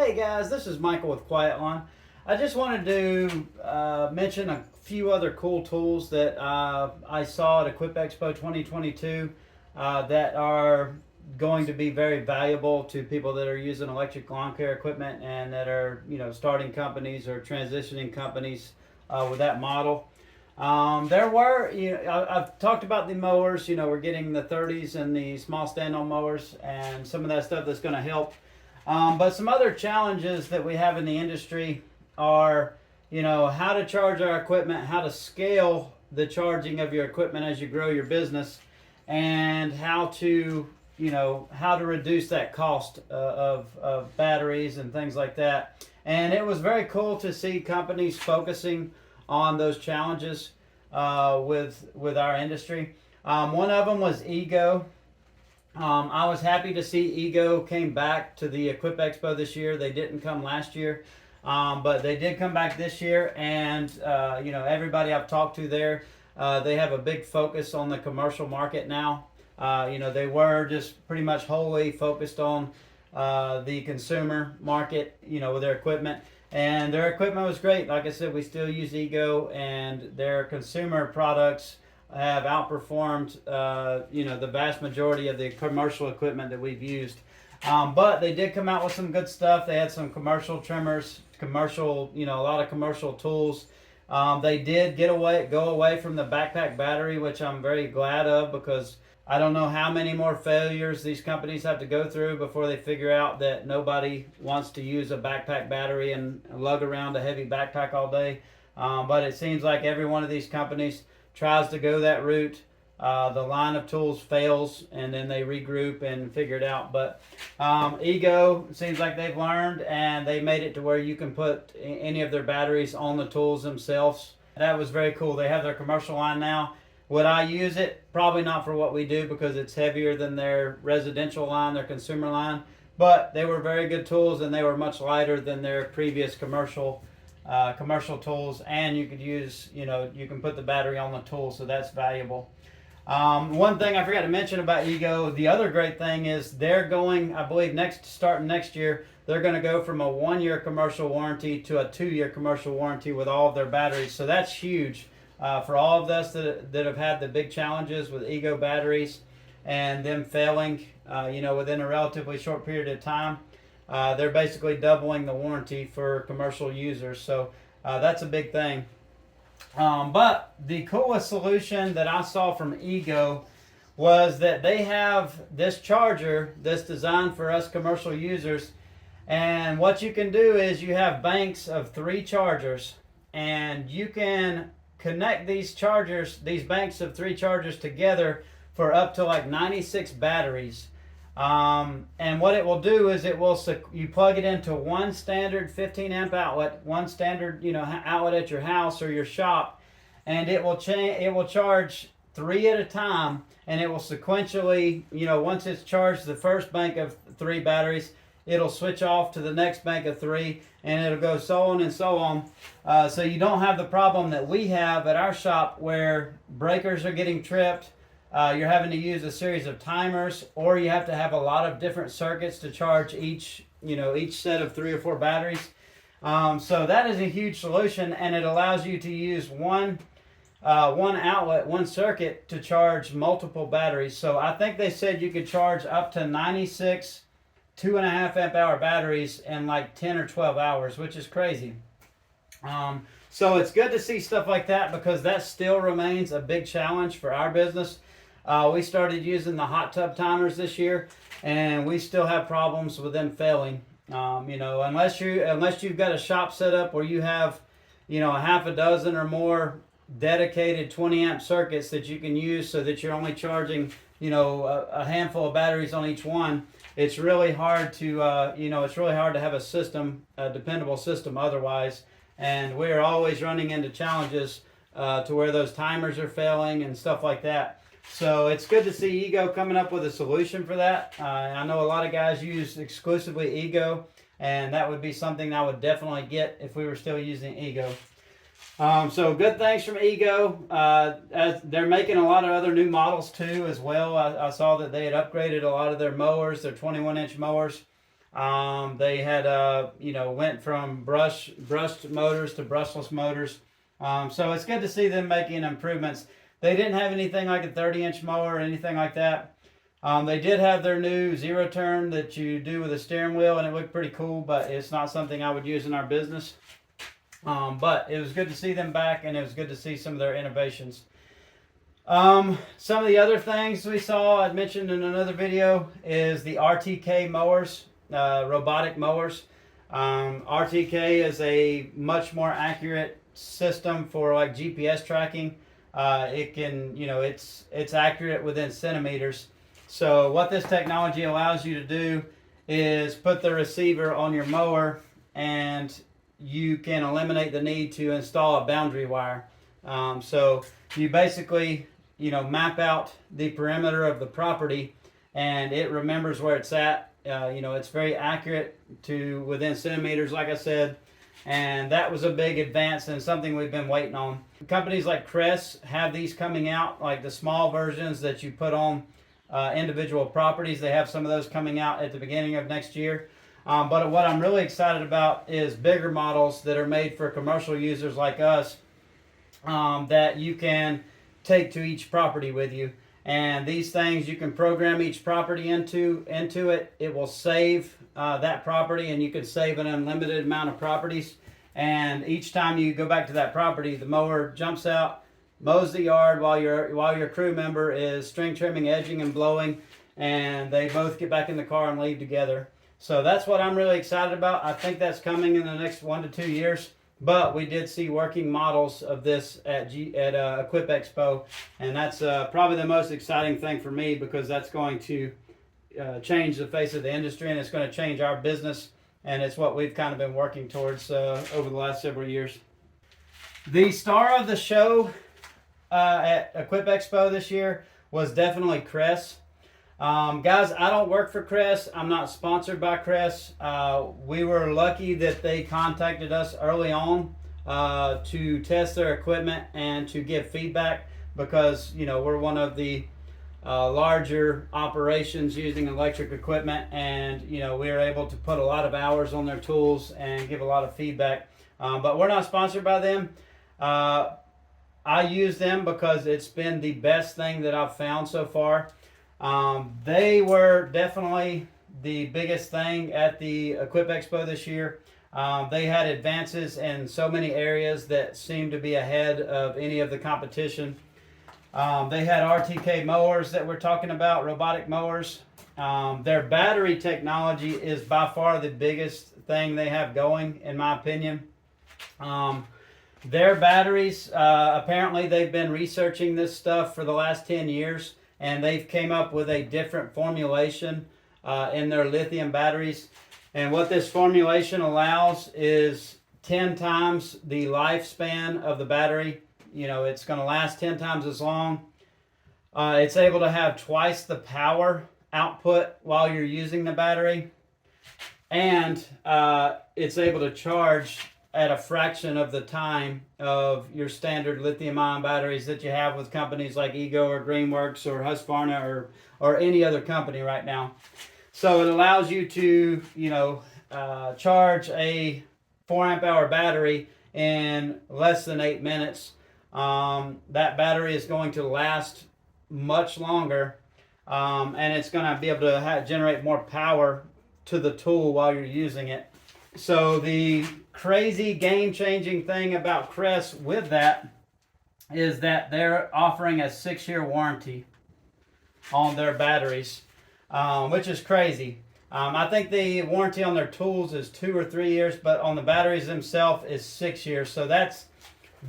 Hey guys, this is Michael with Quiet Lawn. I just wanted to mention a few other cool tools that I saw at Expo 2022 that are going to be very valuable to people that are using electric lawn care equipment and that are starting companies or transitioning companies with that model. There were, I've talked about the mowers. We're getting the 30s and the small stand-on mowers and some of that stuff that's going to help. But some other challenges that we have in the industry are, how to charge our equipment, how to scale the charging of your equipment as you grow your business, and how to reduce that cost of batteries and things like that. And it was very cool to see companies focusing on those challenges with our industry. One of them was Ego. I was happy to see Ego came back to the Expo this year. They didn't come last year, but they did come back this year. And everybody I've talked to there, they have a big focus on the commercial market now. They were just pretty much wholly focused on the consumer market, with their equipment. And their equipment was great. Like I said, we still use Ego, and their consumer products have outperformed, the vast majority of the commercial equipment that we've used. But they did come out with some good stuff. They had some commercial trimmers, a lot of commercial tools. They did go away from the backpack battery, which I'm very glad of, because I don't know how many more failures these companies have to go through before they figure out that nobody wants to use a backpack battery and lug around a heavy backpack all day. But it seems like every one of these companies tries to go that route. The line of tools fails, and then they regroup and figure it out. But Ego seems like they've learned, and they made it to where you can put any of their batteries on the tools themselves. That was very cool. They have their commercial line now. Would I use it? Probably not for what we do, because it's heavier than their residential line, their consumer line. But they were very good tools, and they were much lighter than their previous commercial tools. And you could use, you can put the battery on the tool, so that's valuable. One thing I forgot to mention about Ego, the other great thing is they're going, I believe, starting next year, they're going to go from a 1-year commercial warranty to a 2-year commercial warranty with all of their batteries. So that's huge. For all of us that have had the big challenges with Ego batteries and them failing, within a relatively short period of time, they're basically doubling the warranty for commercial users. So that's a big thing. But the coolest solution that I saw from Ego was that they have this charger that's designed for us commercial users. And what you can do is you have banks of 3 chargers, and you can connect these banks of 3 chargers together for up to like 96 batteries. And what it will do is you plug it into one standard 15 amp outlet, one standard outlet at your house or your shop, and it will charge 3 at a time, and it will sequentially, once it's charged the first bank of 3 batteries, it'll switch off to the next bank of 3, and it'll go so on and so on. So you don't have the problem that we have at our shop, where breakers are getting tripped. You're having to use a series of timers, or you have to have a lot of different circuits to charge each set of 3 or 4 batteries. So that is a huge solution, and it allows you to use one outlet, one circuit, to charge multiple batteries. So I think they said you could charge up to 96 2.5 amp hour batteries in like 10 or 12 hours, which is crazy. So it's good to see stuff like that, because that still remains a big challenge for our business. We started using the hot tub timers this year, and we still have problems with them failing. Unless you've got a shop set up where you have, a half a dozen or more dedicated 20 amp circuits that you can use, so that you're only charging, a handful of batteries on each one. It's really hard to, have a dependable system otherwise. And we're always running into challenges to where those timers are failing and stuff like that. So it's good to see Ego coming up with a solution for that. I know a lot of guys use exclusively Ego, and that would be something I would definitely get if we were still using Ego. So good things from Ego. As they're making a lot of other new models too as well. I saw that they had upgraded a lot of their mowers, their 21-inch mowers. They had went from brushed motors to brushless motors. So it's good to see them making improvements. They didn't have anything like a 30-inch mower or anything like that. They did have their new zero turn that you do with a steering wheel, and it looked pretty cool, but it's not something I would use in our business. But it was good to see them back, and it was good to see some of their innovations. Some of the other things we saw, I'd mentioned in another video, is the RTK mowers, robotic mowers. RTK is a much more accurate system for like GPS tracking. It can, it's accurate within centimeters. So what this technology allows you to do is put the receiver on your mower, and you can eliminate the need to install a boundary wire. So you basically, map out the perimeter of the property, and it remembers where it's at. It's very accurate to within centimeters, like I said, and that was a big advance and something we've been waiting on. Companies like Crest have these coming out, like the small versions that you put on individual properties. They have some of those coming out at the beginning of next year. But what I'm really excited about is bigger models that are made for commercial users like us, that you can take to each property with you. And these things, you can program each property into it. It will save that property, and you can save an unlimited amount of properties. And each time you go back to that property, the mower jumps out, mows the yard while your crew member is string trimming, edging, and blowing, and they both get back in the car and leave together. So that's what I'm really excited about. I think that's coming in the next 1 to 2 years. But we did see working models of this at Equip Expo, and that's probably the most exciting thing for me, because that's going to change the face of the industry, and it's going to change our business, and it's what we've kind of been working towards over the last several years. The star of the show at Equip Expo this year was definitely Crest. Guys, I don't work for Crest. I'm not sponsored by Crest. We were lucky that they contacted us early on to test their equipment and to give feedback, because we're one of the larger operations using electric equipment, and we were able to put a lot of hours on their tools and give a lot of feedback. But we're not sponsored by them. I use them because it's been the best thing that I've found so far. They were definitely the biggest thing at the Equip Expo this year. They had advances in so many areas that seemed to be ahead of any of the competition. They had RTK mowers that we're talking about, robotic mowers. Their battery technology is by far the biggest thing they have going, in my opinion. Their batteries, apparently they've been researching this stuff for the last 10 years. And they've came up with a different formulation in their lithium batteries. And what this formulation allows is 10 times the lifespan of the battery. It's going to last 10 times as long. It's able to have twice the power output while you're using the battery. And it's able to charge at a fraction of the time of your standard lithium-ion batteries that you have with companies like Ego or Greenworks or Husqvarna or any other company right now. So it allows you to, charge a 4 amp hour battery in less than 8 minutes. That battery is going to last much longer, and it's going to be able to generate more power to the tool while you're using it. So the crazy game-changing thing about Crest with that is that they're offering a 6-year warranty on their batteries, which is crazy. I think the warranty on their tools is 2 or 3 years, but on the batteries themselves is 6 years. So that's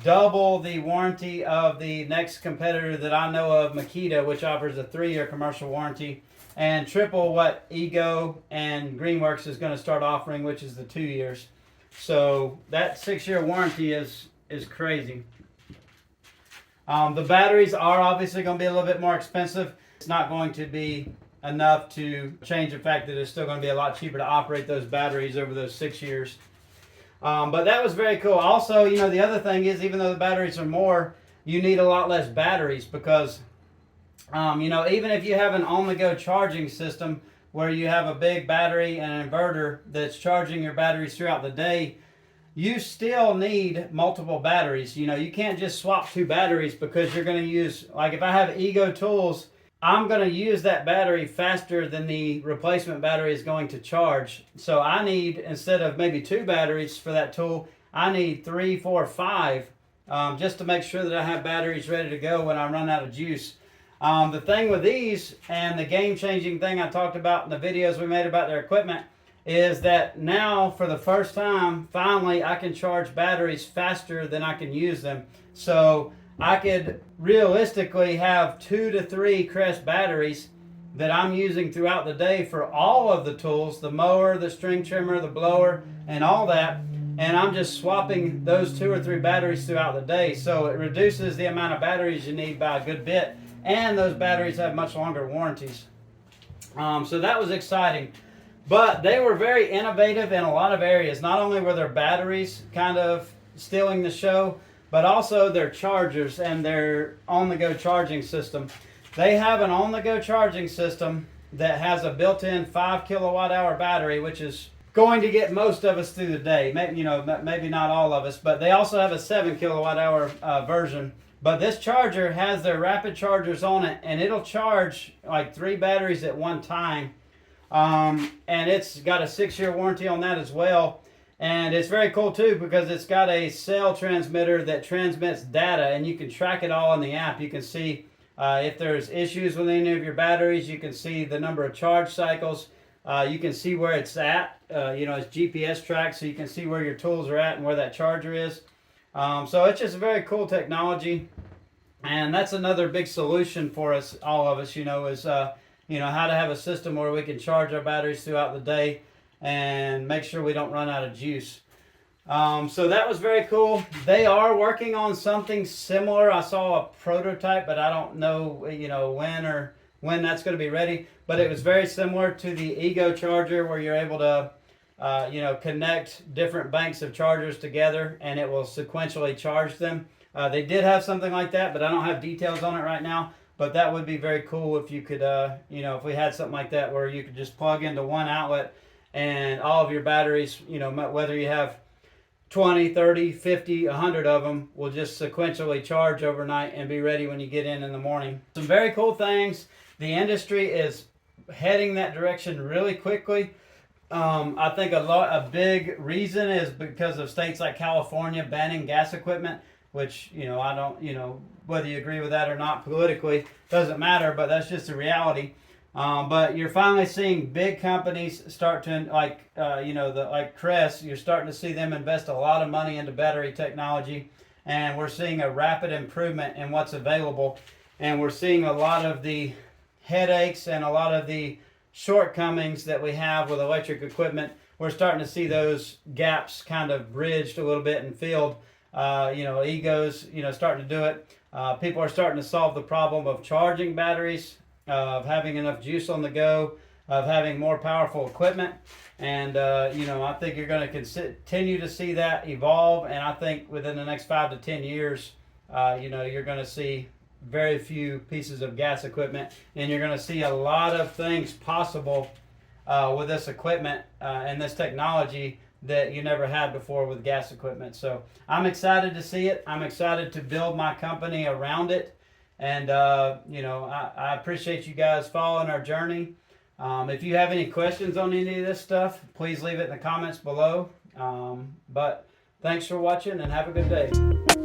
double the warranty of the next competitor that I know of, Makita, which offers a 3-year commercial warranty, and triple what Ego and Greenworks is going to start offering, which is the 2 years. So that 6-year warranty is crazy. The batteries are obviously going to be a little bit more expensive. It's not going to be enough to change the fact that it's still going to be a lot cheaper to operate those batteries over those 6 years. But that was very cool. Also, the other thing is, even though the batteries are more, you need a lot less batteries because, even if you have an on-the-go charging system, where you have a big battery and an inverter that's charging your batteries throughout the day, you still need multiple batteries. You know, you can't just swap two batteries because you're going to use, like if I have Ego tools, I'm going to use that battery faster than the replacement battery is going to charge. So I need, instead of maybe two batteries for that tool, I need 3, 4, 5, just to make sure that I have batteries ready to go when I run out of juice. The thing with these, and the game-changing thing I talked about in the videos we made about their equipment, is that now for the first time, finally, I can charge batteries faster than I can use them. So I could realistically have 2 to 3 Crest batteries that I'm using throughout the day for all of the tools, the mower, the string trimmer, the blower, and all that. And I'm just swapping those 2 or 3 batteries throughout the day. So it reduces the amount of batteries you need by a good bit. And those batteries have much longer warranties. So that was exciting. But they were very innovative in a lot of areas. Not only were their batteries kind of stealing the show, but also their chargers and their on-the-go charging system. They have an on-the-go charging system that has a built-in 5 kilowatt hour battery, which is going to get most of us through the day. Maybe, you know, maybe not all of us, but they also have a 7 kilowatt hour version. But this charger has their rapid chargers on it, and it'll charge like 3 batteries at one time. And it's got a 6-year warranty on that as well. And it's very cool too because it's got a cell transmitter that transmits data, and you can track it all in the app. You can see if there's issues with any of your batteries. You can see the number of charge cycles. You can see where it's at. You know, it's GPS tracked, so you can see where your tools are at and where that charger is. So it's just very cool technology, and that's another big solution for us, all of us, you know, is you know, how to have a system where we can charge our batteries throughout the day and make sure we don't run out of juice. So that was very cool. They are working on something similar. I saw a prototype, but I don't know, you know, when that's going to be ready. But it was very similar to the Ego charger, where you're able to you know, connect different banks of chargers together, and it will sequentially charge them. They did have something like that, but I don't have details on it right now. But that would be very cool if you could, you know, if we had something like that where you could just plug into one outlet and all of your batteries, you know, whether you have 20, 30, 50, 100 of them, will just sequentially charge overnight and be ready when you get in the morning. Some very cool things. The industry is heading that direction really quickly. I think a big reason is because of states like California banning gas equipment, which, you know, I don't, you know, whether you agree with that or not politically, doesn't matter, but that's just the reality. But you're finally seeing big companies start to, like, you know, like Crest, you're starting to see them invest a lot of money into battery technology, and we're seeing a rapid improvement in what's available, and we're seeing a lot of the headaches and a lot of the shortcomings that we have with electric equipment. We're starting to see those gaps kind of bridged a little bit and filled. You know, Ego's, you know, starting to do it. People are starting to solve the problem of charging batteries, of having enough juice on the go, of having more powerful equipment. And, you know, I think you're going to continue to see that evolve. And I think within the next 5 to 10 years, you know, you're going to see very few pieces of gas equipment, and you're going to see a lot of things possible with this equipment and this technology that you never had before with gas equipment. So I'm excited to see it. I'm excited to build my company around it. And, you know, I appreciate you guys following our journey. If you have any questions on any of this stuff, please leave it in the comments below. But thanks for watching, and have a good day.